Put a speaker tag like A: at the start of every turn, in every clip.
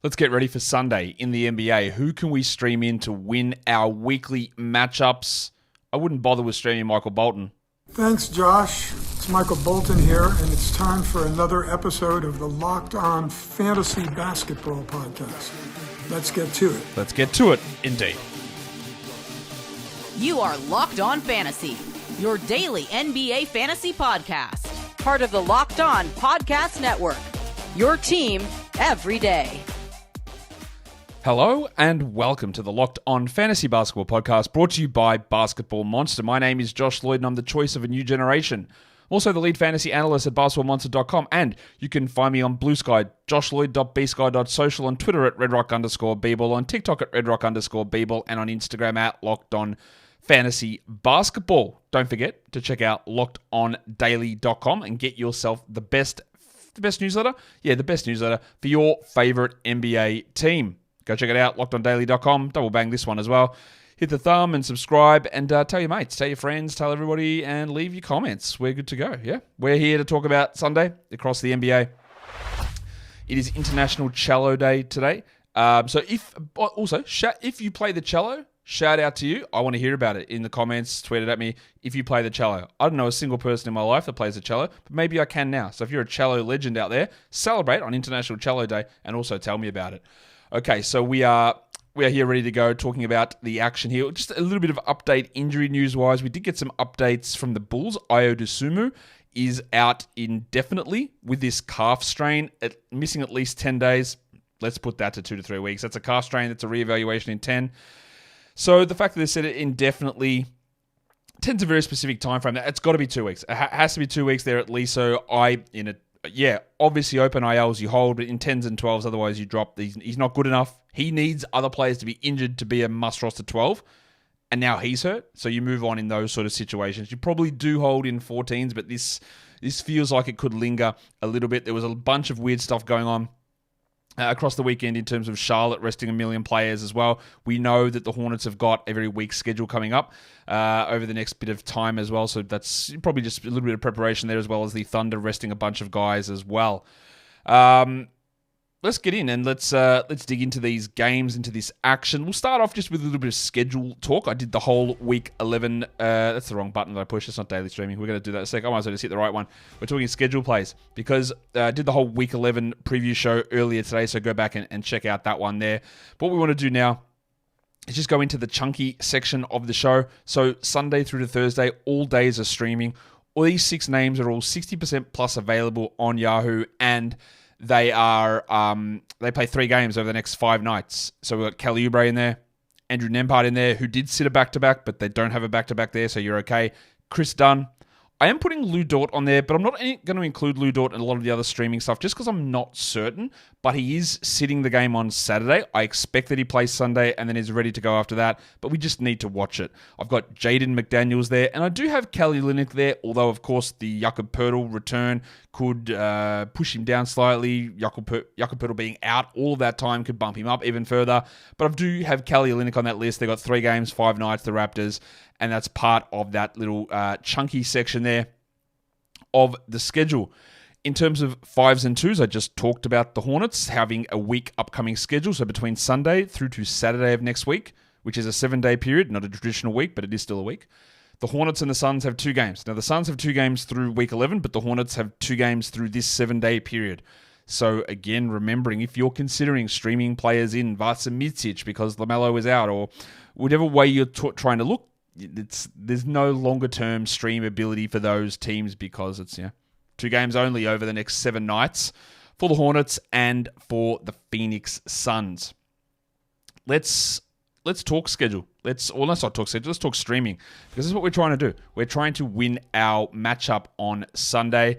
A: Let's get ready for Sunday in the NBA. Who can we stream in to win our weekly matchups? I wouldn't bother with streaming Michael Bolton.
B: Thanks, Josh. It's Michael Bolton here, and it's time for another episode of the Locked On Fantasy Basketball Podcast. Let's get to it.
A: Let's get to it, indeed.
C: You are Locked On Fantasy, your daily NBA fantasy podcast. Part of the Locked On Podcast Network, your team every day.
A: Hello and welcome to the Locked On Fantasy Basketball Podcast, brought to you by Basketball Monster. My name is Josh Lloyd and I'm the choice of a new generation. I'm also the lead fantasy analyst at basketballmonster.com, and you can find me on Blue Sky, joshlloyd.bsky.social, on Twitter at redrock_bball, on TikTok at redrock_bball, and on Instagram at Locked On Fantasy Basketball. Don't forget to check out lockedondaily.com and get yourself the best newsletter? Yeah, the best newsletter for your favorite NBA team. Go check it out, lockedondaily.com. Double bang this one as well. Hit the thumb and subscribe, and tell your mates, tell your friends, tell everybody, and leave your comments. We're good to go, yeah? We're here to talk about Sunday across the NBA. It is International Cello Day today. So if you play the cello, shout out to you. I want to hear about it in the comments. Tweet it at me if you play the cello. I don't know a single person in my life that plays the cello, but maybe I can now. So if you're a cello legend out there, celebrate on International Cello Day and also tell me about it. Okay, so we are here ready to go, talking about the action here. Just a little bit of update injury news-wise. We did get some updates from the Bulls. Dosunmu is out indefinitely with this calf strain, missing at least 10 days. Let's put that to 2 to 3 weeks. That's a calf strain. That's a reevaluation in 10. So the fact that they said it indefinitely, 10's a very specific time frame. It's got to be 2 weeks. It has to be 2 weeks there at least. So obviously open ILs you hold, but in 10s and 12s, otherwise you drop. He's not good enough. He needs other players to be injured to be a must-roster 12, and now he's hurt, so you move on in those sort of situations. You probably do hold in 14s, but this feels like it could linger a little bit. There was a bunch of weird stuff going on across the weekend in terms of Charlotte resting 1 million players as well. We know that the Hornets have got a very weak schedule coming up over the next bit of time as well, so that's probably just a little bit of preparation there, as well as the Thunder resting a bunch of guys as well. Let's get in and let's dig into these games, into this action. We'll start off just with a little bit of schedule talk. I did the whole week 11. That's the wrong button that I pushed. It's not daily streaming. We're going to do that in a sec. I might as well just hit the right one. We're talking schedule plays because I did the whole week 11 preview show earlier today, so go back and check out that one there. But what we want to do now is just go into the chunky section of the show. So Sunday through to Thursday, all days are streaming. All these 6 names are all 60% plus available on Yahoo, and they play 3 games over the next 5 nights. So we've got Kelly Oubre in there, Andrew Nembhard in there, who did sit a back-to-back, but they don't have a back-to-back there, so you're okay. Chris Dunn. I am putting Lou Dort on there, but I'm not going to include Lou Dort in a lot of the other streaming stuff just because I'm not certain. But he is sitting the game on Saturday. I expect that he plays Sunday and then is ready to go after that, but we just need to watch it. I've got Jaden McDaniels there, and I do have Kelly Olynyk there, although, of course, the Jakob Poeltl return could push him down slightly. Jakob Poeltl being out all of that time could bump him up even further. But I do have Kelly Olynyk on that list. They've got 3 games, 5 nights, the Raptors, and that's part of that little chunky section there of the schedule. In terms of 5s and 2s, I just talked about the Hornets having a week upcoming schedule, so between Sunday through to Saturday of next week, which is a 7-day period, not a traditional week, but it is still a week. The Hornets and the Suns have 2 games. Now, the Suns have 2 games through week 11, but the Hornets have 2 games through this 7-day period. So, again, remembering, if you're considering streaming players in Vaca Micic because LaMelo is out, or whatever way you're trying to look, there's no longer-term stream ability for those teams because it's 2 games only over the next 7 nights for the Hornets and for the Phoenix Suns. Let's talk schedule. Let's not talk schedule. Let's talk streaming, because this is what we're trying to do. We're trying to win our matchup on Sunday.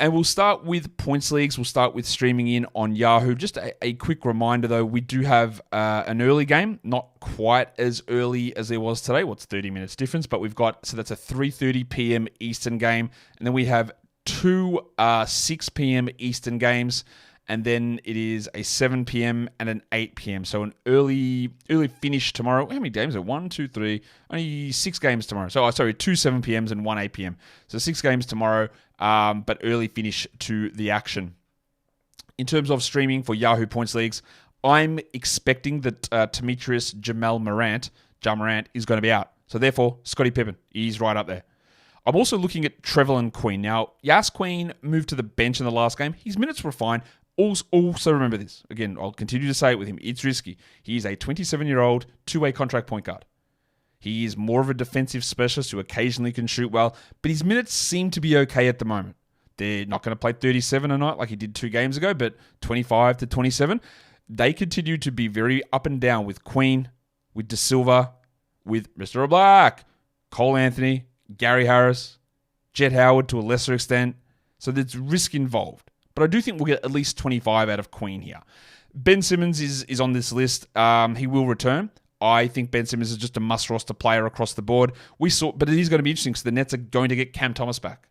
A: And we'll start with points leagues. We'll start with streaming in on Yahoo. Just a quick reminder, though, we do have an early game, not quite as early as there was today. What's 30 minutes difference? But we've got, so that's a 3:30 p.m. Eastern game. And then we have 2 6 p.m. Eastern games. And then it is a 7 p.m. and an 8 p.m. So an early finish tomorrow. How many games are 1, 2, 3? Only 6 games tomorrow. So, 2 7 p.m.s and 1 8 p.m. So 6 games tomorrow, but early finish to the action. in terms of streaming for Yahoo Points Leagues, I'm expecting that Demetrius Ja Morant is going to be out. So therefore, Scotty Pippen, he's right up there. I'm also looking at Trevelin Queen. Now, Yas Queen moved to the bench in the last game. His minutes were fine. Also remember this. Again, I'll continue to say it with him. It's risky. He is a 27-year-old, two-way contract point guard. He is more of a defensive specialist who occasionally can shoot well, but his minutes seem to be okay at the moment. They're not going to play 37 a night like he did 2 games ago, but 25 to 27. They continue to be very up and down with Queen, with De Silva, with Mr. Black, Cole Anthony, Gary Harris, Jet Howard to a lesser extent. So there's risk involved. But I do think we'll get at least 25 out of Queen here. Ben Simmons is on this list. He will return. I think Ben Simmons is just a must-roster player across the board. But it is going to be interesting because the Nets are going to get Cam Thomas back.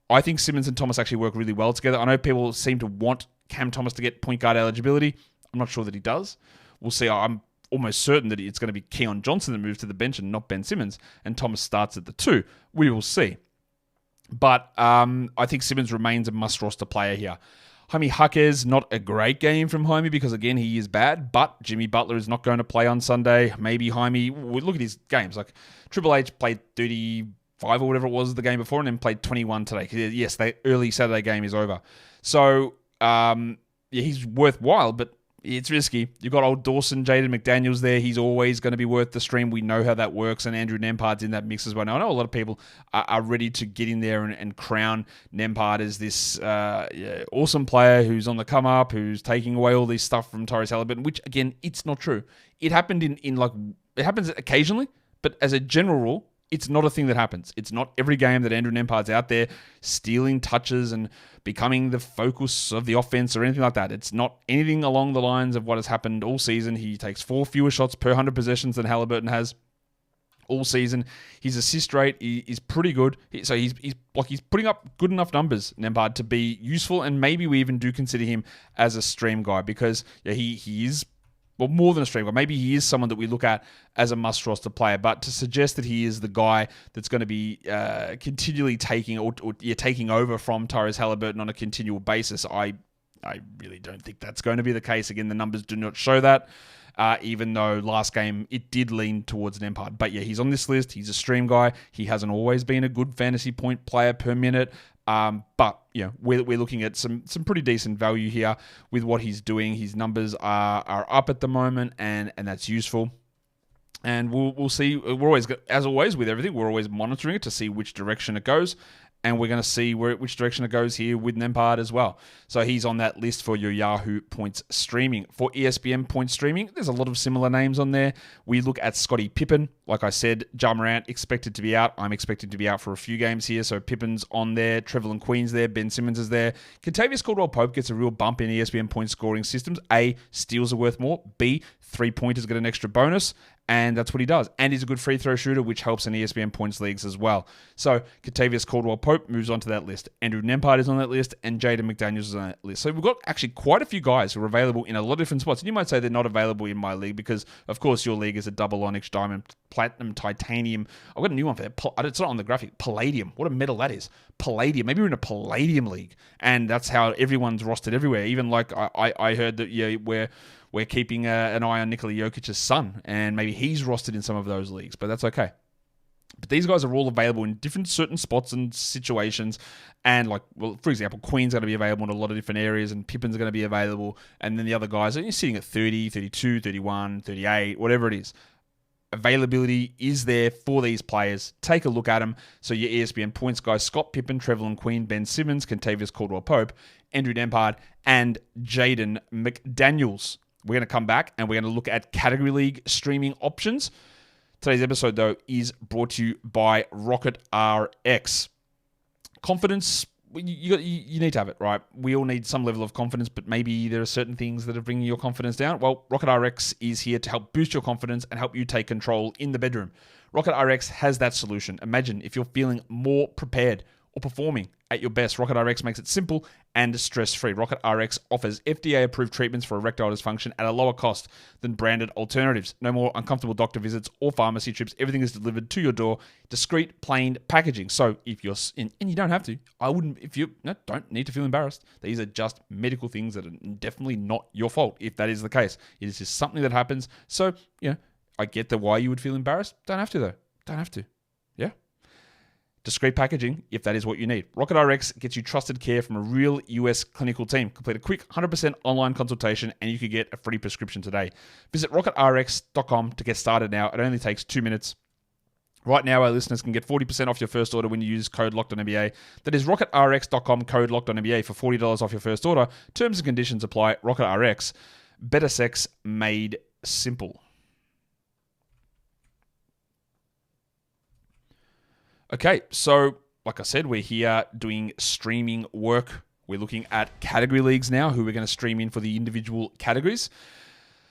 A: I think Simmons and Thomas actually work really well together. I know people seem to want Cam Thomas to get point guard eligibility. I'm not sure that he does. We'll see. I'm almost certain that it's going to be Keon Johnson that moves to the bench and not Ben Simmons, and Thomas starts at the 2. We will see. But I think Simmons remains a must-roster player here. Jaime Jaquez, not a great game from Jaime because, again, he is bad, but Jimmy Butler is not going to play on Sunday. Maybe Jaime, look at his games. Like Triple H played 35 or whatever it was the game before and then played 21 today. Yes, the early Saturday game is over. So, he's worthwhile, but it's risky. You've got old Jaden McDaniels there. He's always going to be worth the stream. We know how that works. And Andrew Nembhard's in that mix as well. Now, I know a lot of people are ready to get in there and crown Nembhard as this awesome player who's on the come up, who's taking away all this stuff from Tyrese Halliburton, which, again, it's not true. It happened it happens occasionally, but as a general rule, it's not a thing that happens. It's not every game that Andrew Nembhard's out there stealing touches and becoming the focus of the offense or anything like that. It's not anything along the lines of what has happened all season. He takes 4 fewer shots per 100 possessions than Halliburton has all season. His assist rate is pretty good. So he's putting up good enough numbers, Nembhard, to be useful, and maybe we even do consider him as a stream guy because he is. Well, more than a stream guy. Maybe he is someone that we look at as a must-roster player, but to suggest that he is the guy that's going to be continually taking over from Tyrese Halliburton on a continual basis, I really don't think that's going to be the case. Again, the numbers do not show that, even though last game it did lean towards Nembhard. But yeah, he's on this list. He's a stream guy. He hasn't always been a good fantasy point player per minute. But we're looking at some pretty decent value here with what he's doing. His numbers are up at the moment, and that's useful. And we'll see. We're always, as always with everything, we're always monitoring it to see which direction it goes. And we're going to see which direction it goes here with Nembhard as well. So he's on that list for your Yahoo points streaming. For ESPN points streaming, there's a lot of similar names on there. We look at Scotty Pippen. Like I said, Ja Morant expected to be out. I'm expected to be out for a few games here. So Pippen's on there. Trevelin Queen's there. Ben Simmons is there. Kentavious Caldwell-Pope gets a real bump in ESPN point scoring systems. A, steals are worth more. B, 3-pointers get an extra bonus. And that's what he does. And he's a good free throw shooter, which helps in ESPN points leagues as well. So Kentavious Caldwell-Pope moves on to that list. Andrew Nembhard is on that list, and Jaden McDaniels is on that list. So we've got actually quite a few guys who are available in a lot of different spots. And you might say they're not available in my league because, of course, your league is a double onyx, diamond, platinum, titanium. I've got a new one for that. It's not on the graphic. Palladium. What a metal that is. Palladium. Maybe we're in a palladium league. And that's how everyone's rostered everywhere. Even like I heard that we're keeping an eye on Nikola Jokic's son, and maybe he's rostered in some of those leagues, but that's okay. But these guys are all available in different certain spots and situations, and for example, Queen's going to be available in a lot of different areas, and Pippen's going to be available, and then the other guys are sitting at 30, 32, 31, 38, whatever it is. Availability is there for these players. Take a look at them. So your ESPN points guys, Scott Pippen, Trevelin Queen, Ben Simmons, Kentavious Caldwell-Pope, Andrew Nembhard, and Jaden McDaniels. We're going to come back and we're going to look at Category League streaming options. Today's episode, though, is brought to you by Rocket RX. Confidence, you need to have it, right? We all need some level of confidence, but maybe there are certain things that are bringing your confidence down. Well, Rocket RX is here to help boost your confidence and help you take control in the bedroom. Rocket RX has that solution. Imagine if you're feeling more prepared or performing
C: at your best. RocketRx makes it simple and stress-free. RocketRx offers FDA-approved treatments for erectile dysfunction at a lower cost than branded alternatives. No more uncomfortable doctor visits or pharmacy trips. Everything is delivered to your door. Discreet, plain packaging. So if you're, and you don't have to, don't need to feel embarrassed. These are just medical things that are definitely not your fault if that is the case. It is just something that happens. So, I get why you would feel embarrassed. Don't have to, though. Don't have to. Yeah? Discreet packaging, if that is what you need. RocketRx gets you trusted care from a real US clinical team. Complete a quick 100% online consultation and you can get a free prescription today. Visit rocketrx.com to get started now. It only takes 2 minutes. Right now, our listeners can get 40% off your first order when you use code LOCKEDONNBA. That is rocketrx.com, code LOCKEDONNBA for $40 off your first order. Terms and conditions apply. RocketRx. Better sex made simple. Okay, so like I said, we're here doing streaming work. We're looking at category leagues now, who we're going to stream in for the individual categories.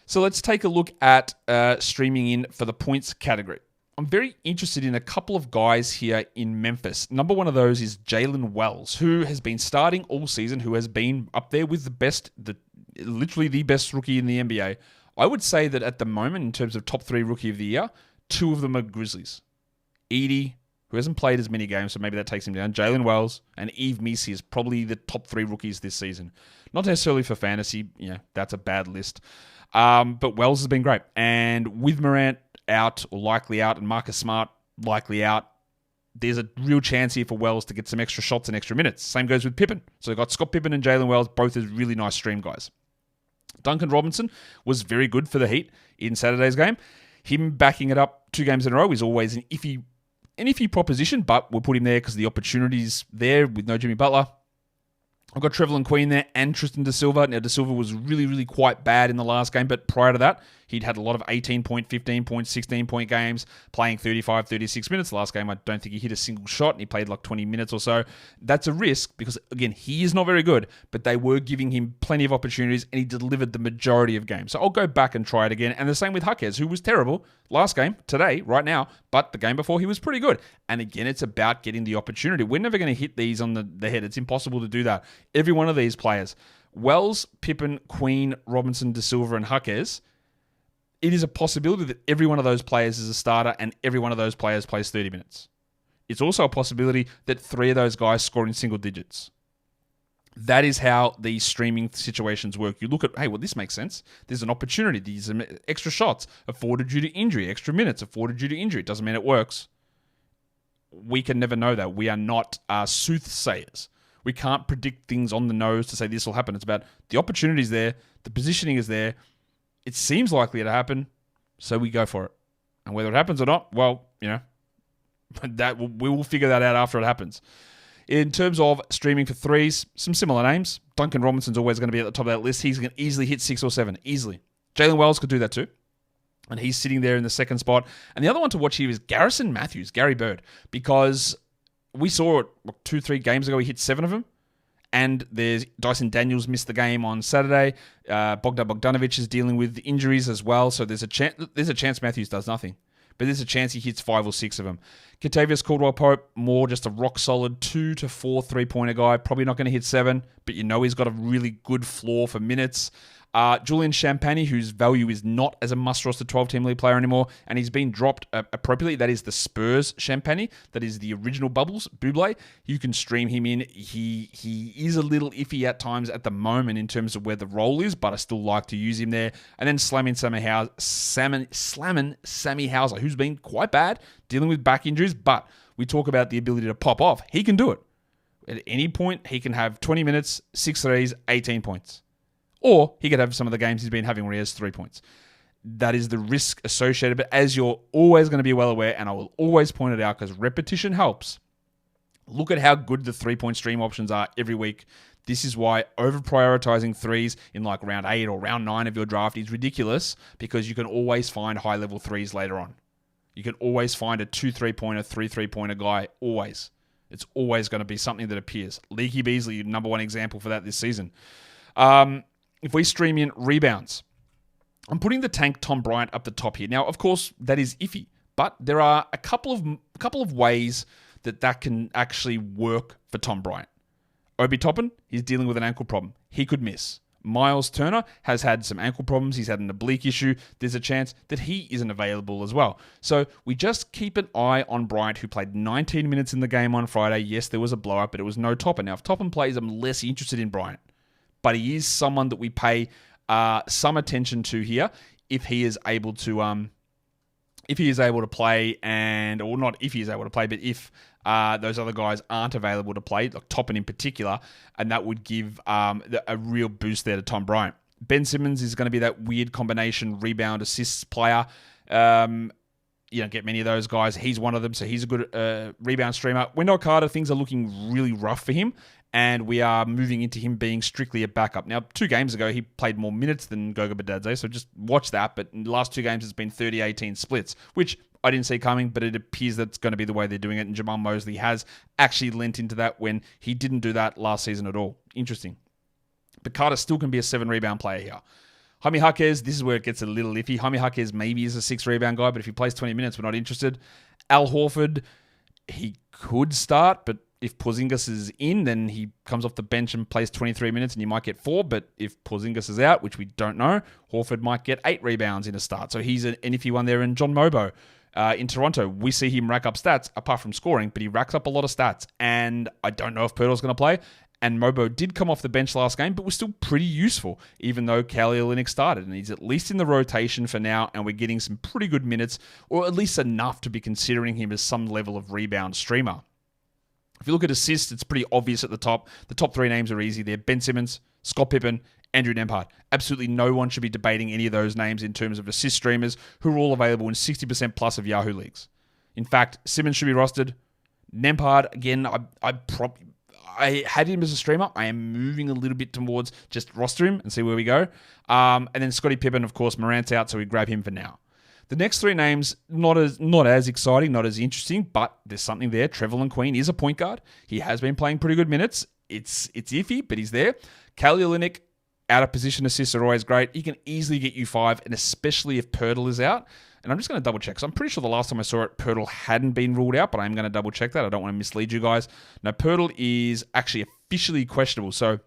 C: So let's take a look at streaming in for the points category. I'm very interested in a couple of guys here in Memphis. Number one of those is Jalen Wells, who has been starting all season, who has been up there with literally the best rookie in the NBA. I would say that at the moment, in terms of top 3 rookie of the year, 2 of them are Grizzlies. Edie, who hasn't played as many games, so maybe that takes him down. Jalen Wells and Yves Missi is probably the top 3 rookies this season. Not necessarily for fantasy, that's a bad list. But Wells has been great. And with Morant out or likely out and Marcus Smart likely out, there's a real chance here for Wells to get some extra shots and extra minutes. Same goes with Pippen. So they've got Scott Pippen and Jalen Wells, both as really nice stream guys. Duncan Robinson was very good for the Heat in Saturday's game. Him backing it up 2 games in a row is always an iffy proposition, but we'll put him there because the opportunity's there with no Jimmy Butler. I've got Trevelin Queen there and Tristan Da Silva. Now, Da Silva was really, really quite bad in the last game, but prior to that, he'd had a lot of 18-point, 15-point, 16-point games, playing 35, 36 minutes. Last game, I don't think he hit a single shot, and he played like 20 minutes or so. That's a risk because, again, he is not very good, but they were giving him plenty of opportunities, and he delivered the majority of games. So I'll go back and try it again. And the same with Jaquez, who was terrible last game, today, right now, but the game before, he was pretty good. And again, it's about getting the opportunity. We're never going to hit these on the head. It's impossible to do that. Every one of these players, Wells, Pippen, Queen, Robinson, Da Silva, and Jaquez, it is a possibility that every one of those players is a starter and every one of those players plays 30 minutes. It's also a possibility that 3 of those guys score in single digits. That is how these streaming situations work. You look at, hey, well, this makes sense. There's an opportunity. These are extra shots afforded due to injury, extra minutes afforded due to injury. It doesn't mean it works. We can never know that. We are not soothsayers. We can't predict things on the nose to say this will happen. It's about the opportunity's there, the positioning is there. It seems likely to happen, so we go for it. And whether it happens or not, well, that we will figure that out after it happens. In terms of streaming for threes, some similar names. Duncan Robinson's always going to be at the top of that list. He's going to easily hit 6 or 7, easily. Jalen Wells could do that too. And he's sitting there in the second spot. And the other one to watch here is Garrison Matthews, Gary Bird, because we saw it 2-3 games ago. He hit 7 of them. And there's Dyson Daniels missed the game on Saturday. Bogdan Bogdanovic is dealing with injuries as well. So there's a chance Matthews does nothing. But there's a chance he hits 5 or 6 of them. Kentavious Caldwell-Pope, more just a rock-solid 2 to 4 3-pointer guy. Probably not going to hit 7, but he's got a really good floor for minutes. Julian Champagny, whose value is not as a must-roster 12-team league player anymore, and he's been dropped appropriately. That is the Spurs Champagny. That is the original Bubbles, Buble. You can stream him in. He is a little iffy at times at the moment in terms of where the role is, but I still like to use him there. And then Slamming Sammy Hauser, who's been quite bad, dealing with back injuries, but we talk about the ability to pop off. He can do it. At any point, he can have 20 minutes, 6 threes, 18 points. Or he could have some of the games he's been having where he has 3 points. That is the risk associated. But as you're always going to be well aware, and I will always point it out because repetition helps, look at how good the 3-point stream options are every week. This is why over-prioritizing threes in like round 8 or round 9 of your draft is ridiculous, because you can always find high-level threes later on. You can always find a 2 3-pointer, 3 3-pointer guy, always. It's always going to be something that appears. Leaky Beasley, number one example for that this season. If we stream in rebounds, I'm putting the tank Tom Bryant up the top here. Now, of course, that is iffy, but there are a couple of ways that can actually work for Tom Bryant. Obi Toppin, he's dealing with an ankle problem. He could miss. Miles Turner has had some ankle problems. He's had an oblique issue. There's a chance that he isn't available as well. So we just keep an eye on Bryant, who played 19 minutes in the game on Friday. Yes, there was a blowout, but it was no Toppin. Now, if Toppin plays, I'm less interested in Bryant. But he is someone that we pay some attention to here if he is able to play, or not if he is able to play, but if those other guys aren't available to play, like Toppin in particular, and that would give a real boost there to Tom Bryant. Ben Simmons is going to be that weird combination rebound assists player. You don't get many of those guys. He's one of them, so he's a good rebound streamer. Wendell Carter, things are looking really rough for him, and we are moving into him being strictly a backup. Now, 2 games ago, he played more minutes than Goga Badadze, so just watch that. But in the last 2 games, it's been 30-18 splits, which I didn't see coming, but it appears that's going to be the way they're doing it. And Jamal Mosley has actually lent into that when he didn't do that last season at all. Interesting. But Carter still can be a 7-rebound player here. Jaime Jaquez, this is where it gets a little iffy. Jaime Jaquez maybe is a 6-rebound guy, but if he plays 20 minutes, we're not interested. Al Horford, he could start, but if Porzingis is in, then he comes off the bench and plays 23 minutes and you might get 4. But if Porzingis is out, which we don't know, Horford might get 8 rebounds in a start. So he's an iffy one there. And John Mobo in Toronto, we see him rack up stats apart from scoring, but he racks up a lot of stats. And I don't know if Pirtle's going to play. And Mobo did come off the bench last game, but was still pretty useful, even though Kelly Olynyk started. And he's at least in the rotation for now, and we're getting some pretty good minutes, or at least enough to be considering him as some level of rebound streamer. If you look at assists, it's pretty obvious at the top. The top 3 names are easy. They're Ben Simmons, Scott Pippen, Andrew Nembhard. Absolutely no one should be debating any of those names in terms of assist streamers who are all available in 60% plus of Yahoo leagues. In fact, Simmons should be rostered. Nembhard, again, I had him as a streamer. I am moving a little bit towards just roster him and see where we go. And then Scotty Pippen, of course, Morant's out, so we grab him for now. The next 3 names, not as exciting, not as interesting, but there's something there. Trevelin Queen is a point guard. He has been playing pretty good minutes. It's iffy, but he's there. Kelly Olynyk, out of position assists are always great. He can easily get you 5, and especially if Pirtle is out. And I'm just going to double check. So I'm pretty sure the last time I saw it, Pirtle hadn't been ruled out, but I'm going to double check that. I don't want to mislead you guys. No, Pirtle is actually officially questionable. So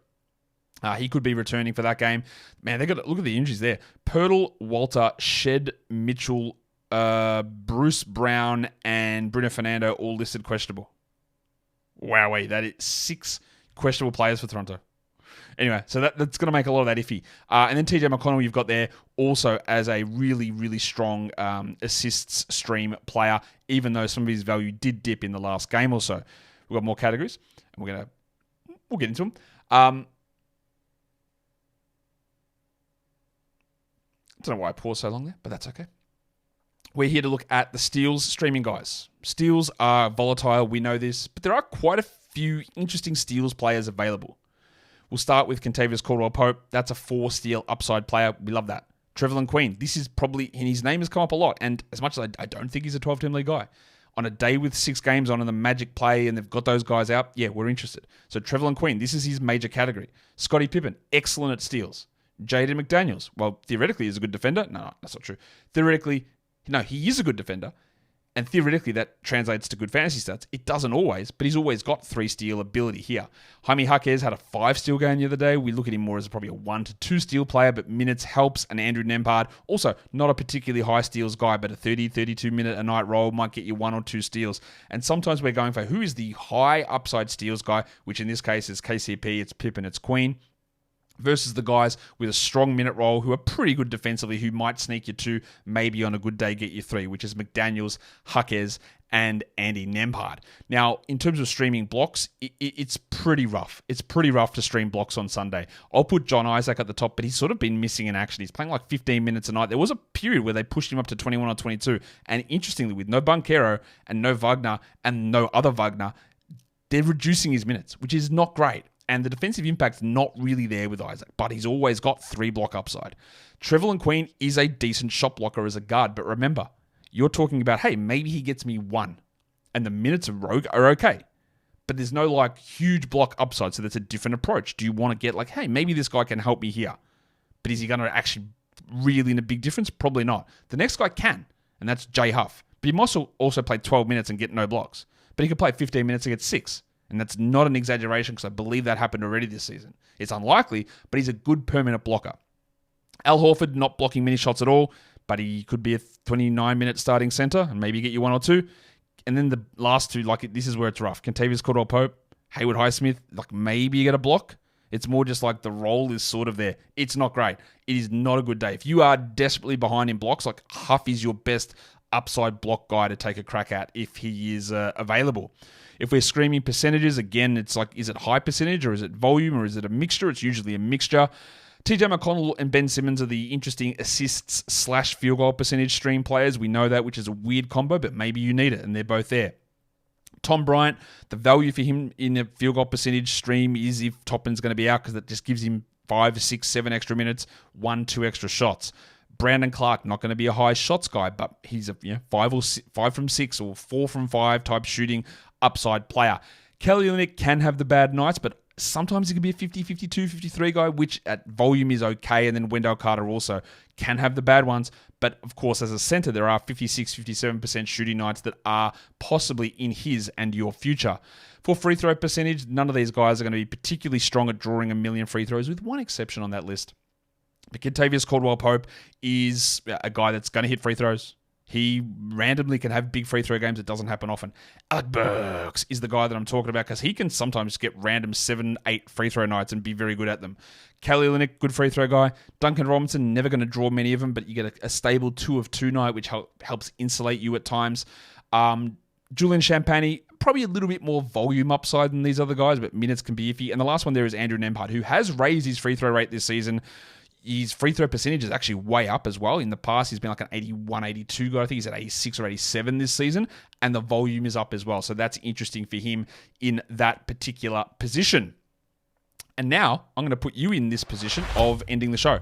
C: he could be returning for that game. Man, they got look at the injuries there. Pirtle, Walter, Shed, Mitchell, Bruce Brown, and Bruno Fernando all listed questionable. Wowee, that is 6 questionable players for Toronto. Anyway, so that's going to make a lot of that iffy. And then TJ McConnell you've got there also as a really, really strong assists stream player, even though some of his value did dip in the last game or so. We've got more categories, and we'll get into them. I don't know why I paused so long there, but that's okay. We're here to look at the steals streaming guys. Steals are volatile, we know this, but there are quite a few interesting steals players available. We'll start with Kentavious Caldwell-Pope. That's a 4-steal upside player. We love that. Trevelin Queen. This is probably, and his name has come up a lot. And as much as I don't think he's a 12-team league guy, on a day with 6 games on and the Magic play and they've got those guys out, yeah, we're interested. So Trevelin Queen, this is his major category. Scotty Pippen, excellent at steals. Jaden McDaniels, well, theoretically he's a good defender. No, that's not true. Theoretically, no, he is a good defender. And theoretically, that translates to good fantasy stats. It doesn't always, but he's always got 3-steal ability here. Jaime Jaquez had a 5-steal game the other day. We look at him more as probably a 1 to 2-steal player, but minutes helps. And Andrew Nembhard, also not a particularly high steals guy, but a 30, 32-minute a night role might get you 1 or 2 steals. And sometimes we're going for who is the high upside steals guy, which in this case is KCP, it's Pippen, it's Queen, versus the guys with a strong minute role who are pretty good defensively, who might sneak you 2, maybe on a good day get you 3, which is McDaniels, Jaquez, and Andy Nembhard. Now, in terms of streaming blocks, it's pretty rough. It's pretty rough to stream blocks on Sunday. I'll put John Isaac at the top, but he's sort of been missing in action. He's playing like 15 minutes a night. There was a period where they pushed him up to 21 or 22, and interestingly, with no Banchero and no Wagner and no other Wagner, they're reducing his minutes, which is not great. And the defensive impact's not really there with Isaac, but he's always got 3 block upside. Trevelin Queen is a decent shot blocker as a guard, but remember, you're talking about, hey, maybe he gets me 1, and the minutes are okay. But there's no like huge block upside, so that's a different approach. Do you want to get like, hey, maybe this guy can help me here, but is he going to actually really in a big difference? Probably not. The next guy can, and that's Jay Huff. But he must also play 12 minutes and get no blocks. But he could play 15 minutes and get 6. And that's not an exaggeration because I believe that happened already this season. It's unlikely, but he's a good permanent blocker. Al Horford not blocking many shots at all, but he could be a 29-minute starting center and maybe get you one or two. And then the last two, like this is where it's rough. Kentavious Caldwell-Pope, Haywood Highsmith, like maybe you get a block. It's more just like the role is sort of there. It's not great. It is not a good day. If you are desperately behind in blocks, like Huff is your best upside block guy to take a crack at if he is available. If we're screaming percentages, again, it's like, is it high percentage or is it volume or is it a mixture? It's usually a mixture. TJ McConnell and Ben Simmons are the interesting assists/field goal percentage stream players. We know that, which is a weird combo, but maybe you need it, and they're both there. Tom Bryant, the value for him in a field goal percentage stream is if Toppin's going to be out because that just gives him 5, 6, 7 extra minutes, 1, 2 extra shots. Brandon Clark, not going to be a high shots guy, but he's a 5 from 6 or 4 from 5 type shooting upside player. Kelly Olynyk can have the bad nights, but sometimes he can be a 50, 52, 53 guy, which at volume is okay. And then Wendell Carter also can have the bad ones. But of course, as a center, there are 56, 57% shooting nights that are possibly in his and your future. For free throw percentage, none of these guys are going to be particularly strong at drawing a million free throws, with one exception on that list. But Kentavious Caldwell-Pope is a guy that's going to hit free throws. He randomly can have big free throw games. It doesn't happen often. Alec Burks is the guy that I'm talking about because he can sometimes get random 7, 8 free throw nights and be very good at them. Kelly Olynyk, good free throw guy. Duncan Robinson, never going to draw many of them, but you get a stable 2 of 2 night, which helps insulate you at times. Julian Champagny, probably a little bit more volume upside than these other guys, but minutes can be iffy. And the last one there is Andrew Nembhard, who has raised his free throw rate this season. His free throw percentage is actually way up as well. In the past, he's been like an 81, 82 guy. I think he's at 86 or 87 this season. And the volume is up as well. So that's interesting for him in that particular position. And now I'm going to put you in this position of ending the show.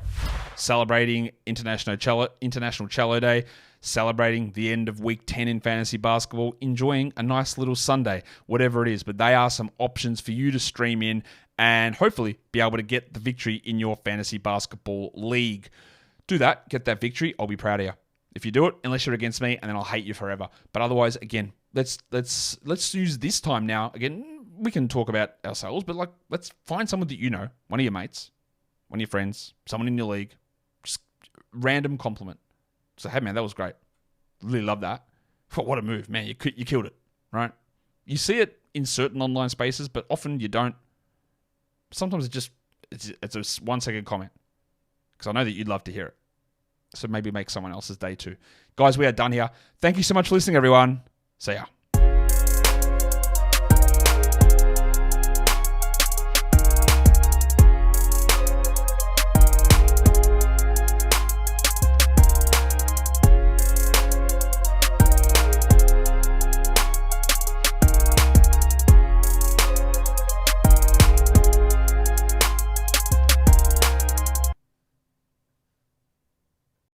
C: Celebrating International Cello Day. Celebrating the end of week 10 in fantasy basketball. Enjoying a nice little Sunday. Whatever it is. But they are some options for you to stream in and hopefully be able to get the victory in your fantasy basketball league. Do that, get that victory. I'll be proud of you. If you do it, unless you're against me, and then I'll hate you forever. But otherwise, again, let's use this time now. Again, we can talk about ourselves, but let's find someone that you know, one of your mates, one of your friends, someone in your league, just random compliment. So, hey man, that was great. Really love that. What a move, man! You killed it, right? You see it in certain online spaces, but often you don't. Sometimes it's a 1 second comment because I know that you'd love to hear it. So maybe make someone else's day too. Guys, we are done here. Thank you so much for listening, everyone. See ya.